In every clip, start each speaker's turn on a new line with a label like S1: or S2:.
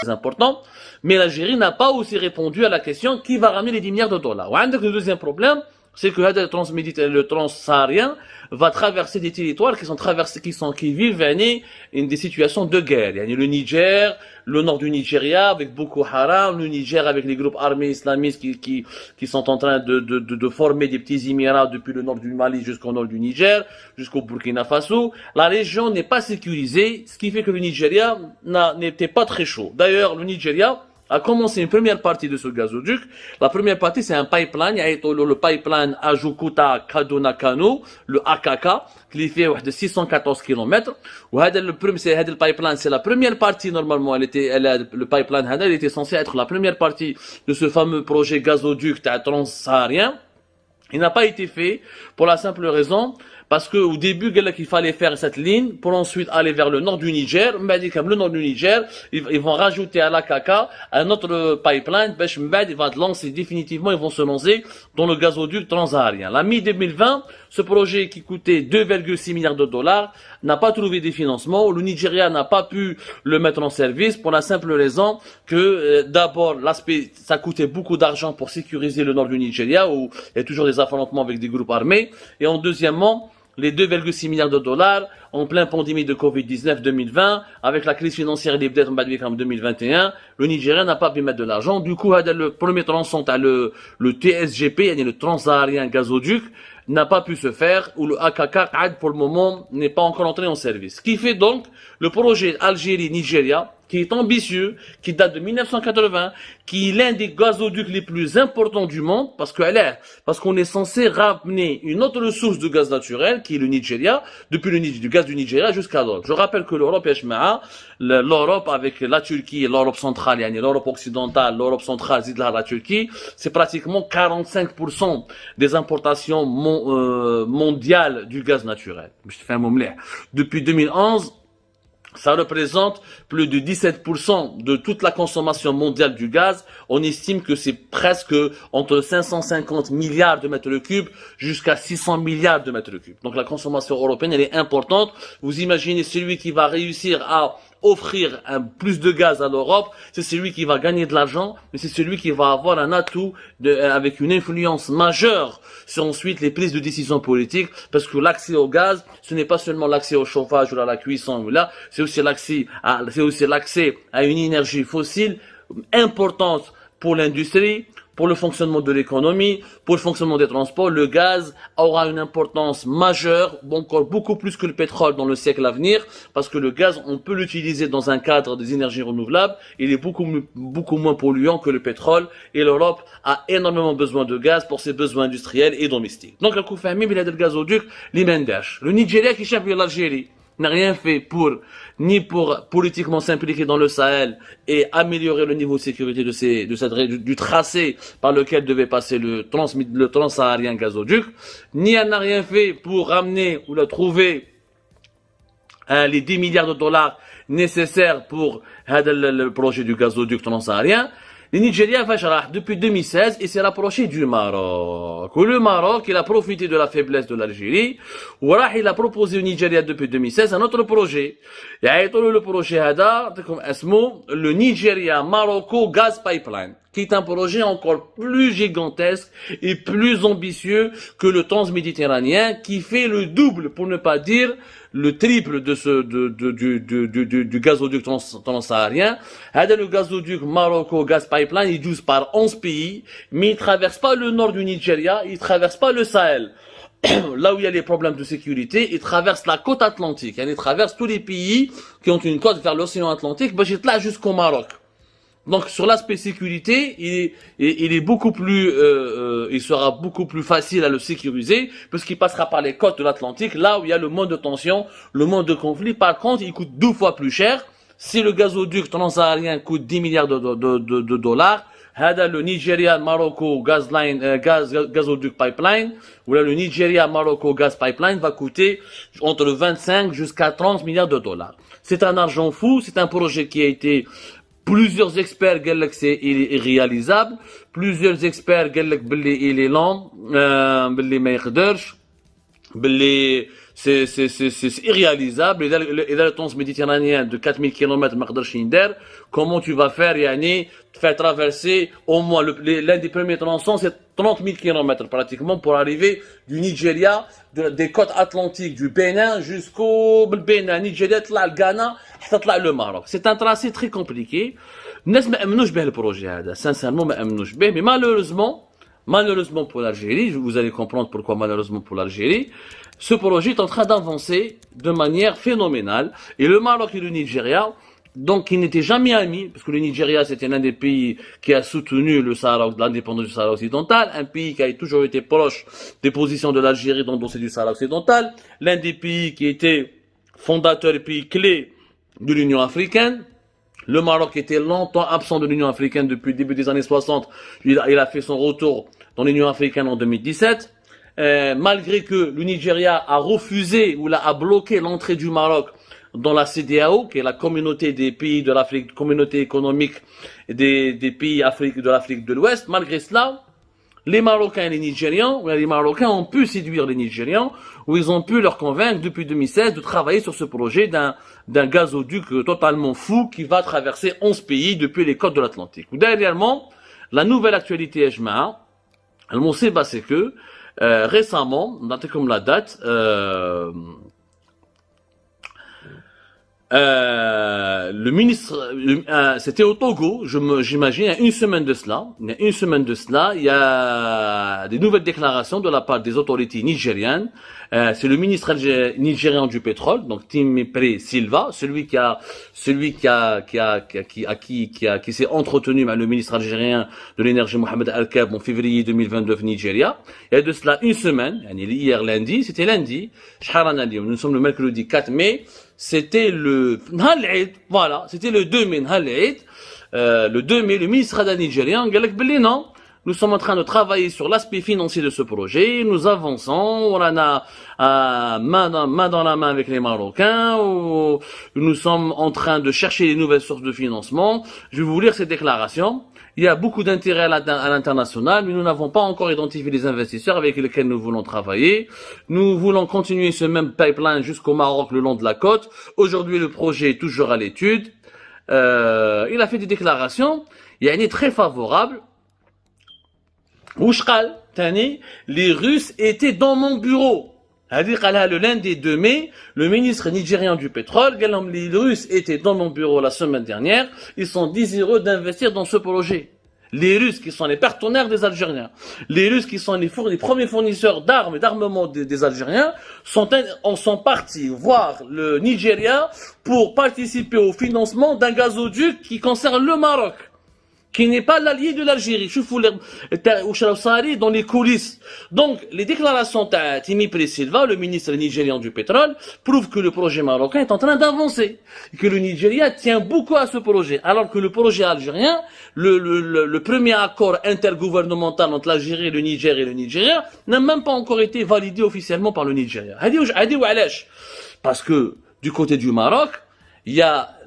S1: important, mais l'Algérie n'a pas aussi répondu à la question qui va ramener les 10 milliards de dollars. Le deuxième problème, c'est que le transsaharien va traverser des territoires qui vivent des situations de guerre. Le Niger, le nord du Nigeria avec Boko Haram, le Niger avec les groupes armés islamistes qui sont en train de former des petits émirats depuis le nord du Mali jusqu'au nord du Niger, jusqu'au Burkina Faso. La région n'est pas sécurisée, ce qui fait que le Nigeria n'était pas très chaud. D'ailleurs, le Nigeria a commencé une première partie de ce gazoduc. La première partie, c'est un pipeline. Il y a le pipeline Ajukuta Kaduna Kano, le AKK, qui fait de 614 km. Le pipeline, c'est la première partie, normalement. Le pipeline, il était censé être la première partie de ce fameux projet gazoduc transsaharien. Il n'a pas été fait pour la simple raison parce que au début il fallait faire cette ligne pour ensuite aller vers le nord du Niger. Le nord du Niger, ils vont rajouter à l'AKK un autre pipeline. Il va lancer définitivement, ils vont se lancer dans le gazoduc transsaharien. La mi-2020, ce projet qui coûtait 2,6 milliards de dollars n'a pas trouvé des financements. Le Nigeria n'a pas pu le mettre en service pour la simple raison que d'abord l'aspect, ça coûtait beaucoup d'argent pour sécuriser le nord du Nigeria où il y a toujours des affrontements avec des groupes armés. Et en deuxièmement, les 2,6 milliards de dollars en pleine pandémie de Covid-19 2020, avec la crise financière et les dettes en 2021, le Nigeria n'a pas pu mettre de l'argent. Du coup, le premier tronçon, le TSGP, le Transsaharien Gazoduc, n'a pas pu se faire, ou le AKK, pour le moment, n'est pas encore entré en service. Ce qui fait donc le projet Algérie-Nigeria, qui est ambitieux, qui date de 1980, qui est l'un des gazoducs les plus importants du monde, parce qu'on est censé ramener une autre source de gaz naturel, qui est le Nigeria, depuis du gaz du Nigeria jusqu'à l'Europe. Je rappelle que l'Europe, l'Europe avec la Turquie, l'Europe centrale, l'Europe occidentale, l'Europe centrale, la Turquie, c'est pratiquement 45% des importations mondiales du gaz naturel. Depuis 2011, ça représente plus de 17% de toute la consommation mondiale du gaz. On estime que c'est presque entre 550 milliards de mètres cubes jusqu'à 600 milliards de mètres cubes. Donc la consommation européenne, elle est importante. Vous imaginez celui qui va réussir à offrir plus de gaz à l'Europe, c'est celui qui va gagner de l'argent, mais c'est celui qui va avoir un atout avec une influence majeure sur ensuite les prises de décision politiques, parce que l'accès au gaz, ce n'est pas seulement l'accès au chauffage ou à la cuisson, c'est aussi l'accès à une énergie fossile importante pour l'industrie, pour le fonctionnement de l'économie, pour le fonctionnement des transports. Le gaz aura une importance majeure, encore beaucoup plus que le pétrole dans le siècle à venir, parce que le gaz, on peut l'utiliser dans un cadre des énergies renouvelables. Il est beaucoup moins polluant que le pétrole, et l'Europe a énormément besoin de gaz pour ses besoins industriels et domestiques. Donc, le coup famille, il y a le gazoduc, l'Imendash. Le Nigeria qui chef l'Algérie n'a rien fait ni pour politiquement s'impliquer dans le Sahel et améliorer le niveau de sécurité du tracé par lequel devait passer le transsaharien gazoduc, ni elle n'a rien fait pour ramener ou trouver les 10 milliards de dollars nécessaires pour le projet du gazoduc transsaharien. Le Nigeria depuis 2016 et s'est rapproché du Maroc. Le Maroc, il a profité de la faiblesse de l'Algérie. Il a proposé au Nigeria depuis 2016 un autre projet. Le projet le Nigeria Marocco Gas Pipeline, qui est un projet encore plus gigantesque et plus ambitieux que le transméditerranéen, qui fait le double, pour ne pas dire le triple du gazoduc transsaharien. Le gazoduc Marocco Gas Pipeline, il douze par 11 pays, mais il traverse pas le nord du Nigeria, il traverse pas le Sahel. Là où il y a les problèmes de sécurité, il traverse la côte atlantique. Il traverse tous les pays qui ont une côte vers l'océan Atlantique, là jusqu'au Maroc. Donc sur l'aspect sécurité, il est beaucoup plus, il sera beaucoup plus facile à le sécuriser puisqu'il passera par les côtes de l'Atlantique, là où il y a le moins de tension, le moins de conflit. Par contre, il coûte 2 fois plus cher. Si le gazoduc transsaharien coûte 10 milliards de dollars, le Nigeria Marocco gazoduc pipeline, ou là le Nigeria Marocco gas pipeline va coûter entre 25 jusqu'à 30 milliards de dollars. C'est un argent fou, c'est un projet qui a été plusieurs experts disent que c'est irréalisable, plusieurs experts disent qu'il est lent, qu'il ما يقدرش, c'est irréalisable. Et là, le transméditerranéen de 4000 km, comment tu vas faire, yani, faire traverser au moins l'un des premiers tronçons, c'est 30 000 km pratiquement pour arriver du Nigeria, des côtes atlantiques du Bénin jusqu'au Bénin, Nigeria, le Ghana, le Maroc. C'est un tracé très compliqué. الناس ما امنوش به البروجي هذا sincèrement ما امنوش به mais malheureusement pour l'Algérie, vous allez comprendre pourquoi malheureusement pour l'Algérie, ce projet est en train d'avancer de manière phénoménale et le Maroc et le Nigeria, donc qui n'étaient jamais amis, parce que le Nigeria c'était l'un des pays qui a soutenu le Sahara, l'indépendance du Sahara occidental, un pays qui a toujours été proche des positions de l'Algérie dans le dossier du Sahara occidental, l'un des pays qui était fondateur et pays clé de l'Union africaine. Le Maroc était longtemps absent de l'Union africaine depuis le début des années 60. Il a fait son retour dans l'Union africaine en 2017. Malgré que le Nigeria a refusé ou a bloqué l'entrée du Maroc dans la CEDEAO, qui est la communauté des pays de l'Afrique, communauté économique des pays de l'Afrique de l'Ouest, malgré cela, les Marocains et les Marocains ont pu séduire les Nigérians, où ils ont pu leur convaincre depuis 2016 de travailler sur ce projet d'un gazoduc totalement fou qui va traverser 11 pays depuis les côtes de l'Atlantique. Dernièrement, la nouvelle actualité Ejmaa, c'est que récemment, notez comme la date, le ministre, c'était au Togo, j'imagine, il y a une semaine de cela, il y a des nouvelles déclarations de la part des autorités nigériennes. C'est le ministre nigérian du pétrole, donc Timipre Silva, celui qui s'est entretenu avec le ministre algérien de l'énergie Mohamed Al-Kab en février 2022 au Nigeria. Il y a de cela une semaine, hier lundi, c'était lundi, nous sommes le mercredi 4 mai, c'était le 2 mai, le 2 mai, le ministre nigérien, non, nous sommes en train de travailler sur l'aspect financier de ce projet, nous avançons, on a main dans la main avec les Marocains, nous sommes en train de chercher les nouvelles sources de financement. Je vais vous lire ces déclarations. Il y a beaucoup d'intérêt à l'international, mais nous n'avons pas encore identifié les investisseurs avec lesquels nous voulons travailler. Nous voulons continuer ce même pipeline jusqu'au Maroc le long de la côte. Aujourd'hui, le projet est toujours à l'étude. Il a fait des déclarations. Il y a une très favorable. Ouchkal, les Russes étaient dans mon bureau. Le lundi 2 mai, le ministre nigérian du pétrole, les Russes étaient dans mon bureau la semaine dernière, ils sont désireux d'investir dans ce projet. Les Russes qui sont les partenaires des Algériens, les Russes qui sont les premiers fournisseurs d'armes et d'armement des Algériens, sont partis voir le Nigeria pour participer au financement d'un gazoduc qui concerne le Maroc, qui n'est pas l'allié de l'Algérie. Je vous dans les coulisses. Donc, les déclarations de Timipre Silva, le ministre nigérian du pétrole, prouvent que le projet marocain est en train d'avancer. Et que le Nigeria tient beaucoup à ce projet. Alors que le projet algérien, le premier accord intergouvernemental entre l'Algérie, le Niger et le Nigeria, n'a même pas encore été validé officiellement par le Nigeria. Parce que, du côté du Maroc,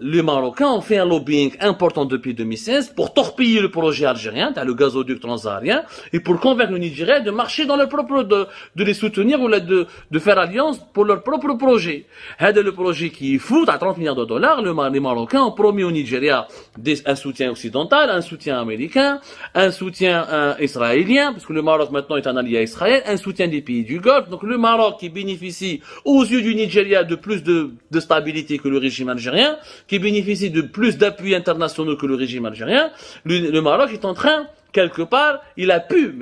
S1: les Marocains ont fait un lobbying important depuis 2016 pour torpiller le projet algérien, le gazoduc transsaharien, et pour convaincre le Nigeria de marcher dans leur propre, de les soutenir ou de faire alliance pour leur propre projet. C'est le projet qui est fou, à 30 milliards de dollars, les Marocains ont promis au Nigeria un soutien occidental, un soutien américain, un soutien israélien, parce que le Maroc maintenant est un allié à Israël, un soutien des pays du Golfe. Donc le Maroc qui bénéficie aux yeux du Nigeria de plus de stabilité que le régime algérien, qui bénéficie de plus d'appuis internationaux que le régime algérien, le Maroc est en train, quelque part, il a pu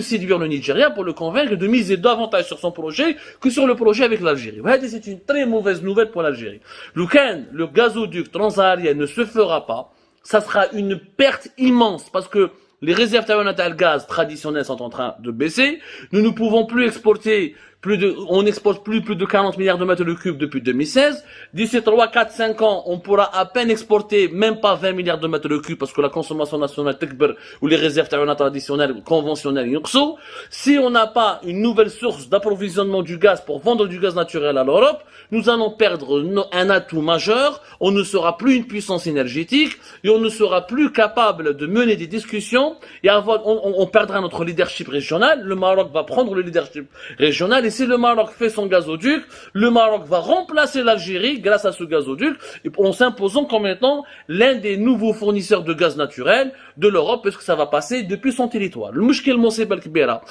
S1: séduire le Nigeria pour le convaincre de miser davantage sur son projet que sur le projet avec l'Algérie. C'est une très mauvaise nouvelle pour l'Algérie. Le gazoduc transsaharien ne se fera pas, ça sera une perte immense parce que les réserves taïwanaises de gaz traditionnelles sont en train de baisser. Nous ne pouvons plus exporter on n'exporte plus de 40 milliards de mètres cubes depuis 2016. D'ici 3, 4, 5 ans, on pourra à peine exporter même pas 20 milliards de mètres cubes parce que la consommation nationale tekber ou les réserves taïwanaises traditionnelles, conventionnelles, yukso. Si on n'a pas une nouvelle source d'approvisionnement du gaz pour vendre du gaz naturel à l'Europe, nous allons perdre un atout majeur. On ne sera plus une puissance énergétique et on ne sera plus capable de mener des discussions et on perdra notre leadership régional. Le Maroc va prendre le leadership régional. si le Maroc fait son gazoduc, le Maroc va remplacer l'Algérie grâce à ce gazoduc, en s'imposant comme étant l'un des nouveaux fournisseurs de gaz naturel de l'Europe, parce que ça va passer depuis son territoire. Le mouchkil Moussib al-Kbira.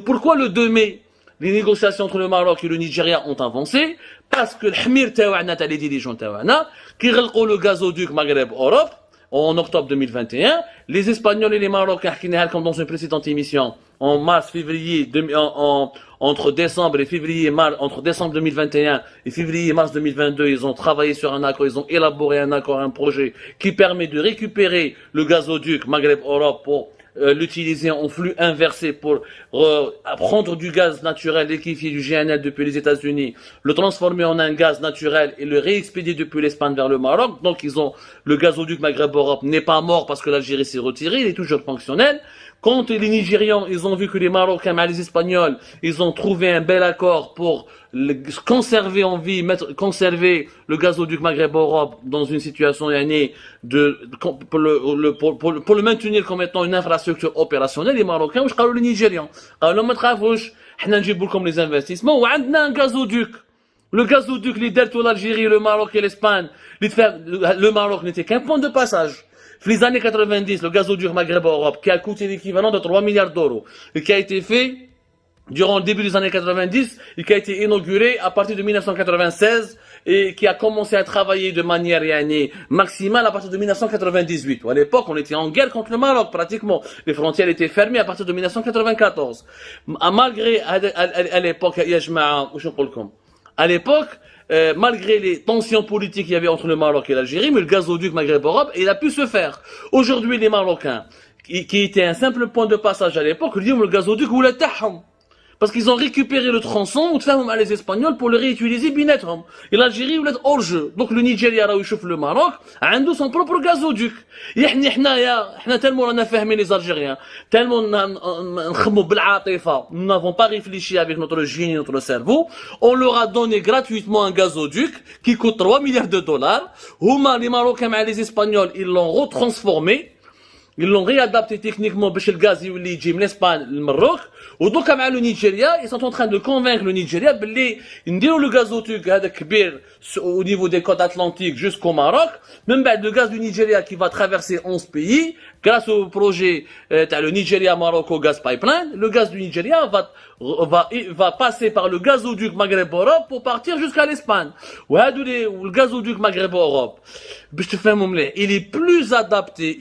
S1: Pourquoi le 2 mai, les négociations entre le Maroc et le Nigeria ont avancé? Parce que le Hmir Tawana, les dirigeants Tawana, qui relèvent le gazoduc Maghreb-Europe, en octobre 2021, les Espagnols et les Marocains, comme dans une précédente émission, en mars, février, entre décembre et février, entre décembre 2021 et février, mars 2022, ils ont travaillé sur un accord, ils ont élaboré un accord, un projet qui permet de récupérer le gazoduc Maghreb-Europe pour l'utiliser en flux inversé pour prendre du gaz naturel liquéfié du GNL depuis les États-Unis, le transformer en un gaz naturel et le réexpédier depuis l'Espagne vers le Maroc. Donc le gazoduc Maghreb-Europe n'est pas mort parce que l'Algérie s'est retirée, il est toujours fonctionnel. Quand les Nigérians, ils ont vu que les Marocains, les Espagnols, ils ont trouvé un bel accord pour conserver en vie, conserver le gazoduc Maghreb-Europe dans une situation pour le maintenir comme étant une infrastructure opérationnelle, les Marocains, ou les Nigérians. Alors, ما تخافوش, احنا نجيب لكم les investissements, وعندنا un gazoduc. Le gazoduc, les delta l'Algérie, le Maroc et l'Espagne, le Maroc n'était qu'un point de passage. Dans les années 90, le gazoduc Maghreb-Europe, qui a coûté l'équivalent de 3 milliards d'euros, et qui a été fait durant le début des années 90, et qui a été inauguré à partir de 1996, et qui a commencé à travailler de manière maximale à partir de 1998. À l'époque, on était en guerre contre le Maroc, pratiquement. Les frontières étaient fermées à partir de 1994. Malgré, à l'époque, à l'époque, malgré les tensions politiques qu'il y avait entre le Maroc et l'Algérie, mais le gazoduc Maghreb-Europe, il a pu se faire. Aujourd'hui, les Marocains, qui étaient un simple point de passage à l'époque, ils disent le gazoduc ou le taham. Parce qu'ils ont récupéré le tronçon, ou les Espagnols, pour le réutiliser binettrum. Et l'Algérie, ou l'être hors jeu. Donc le Nigeria, là où il chauffe le Maroc, a son propre gazoduc. Tellement on a fermé les Algériens, tellement nous n'avons pas réfléchi avec notre génie, notre cerveau, on leur a donné gratuitement un gazoduc qui coûte 3 milliards de dollars. Les Marocains et les Espagnols, ils l'ont retransformé. Ils l'ont réadapté techniquement pour le gaz qui vient de l'Espagne, le Maroc. Et donc, avec le Nigeria, ils sont en train de convaincre le Nigeria de le gazoduc au niveau des côtes atlantiques jusqu'au Maroc. Même le gaz du Nigeria qui va traverser 11 pays, grâce au projet le Nigeria-Morocco Gas Pipeline, le gaz du Nigeria va passer par le gazoduc Maghreb-Europe pour partir jusqu'à l'Espagne. Le gazoduc Maghreb-Europe, il est plus adapté,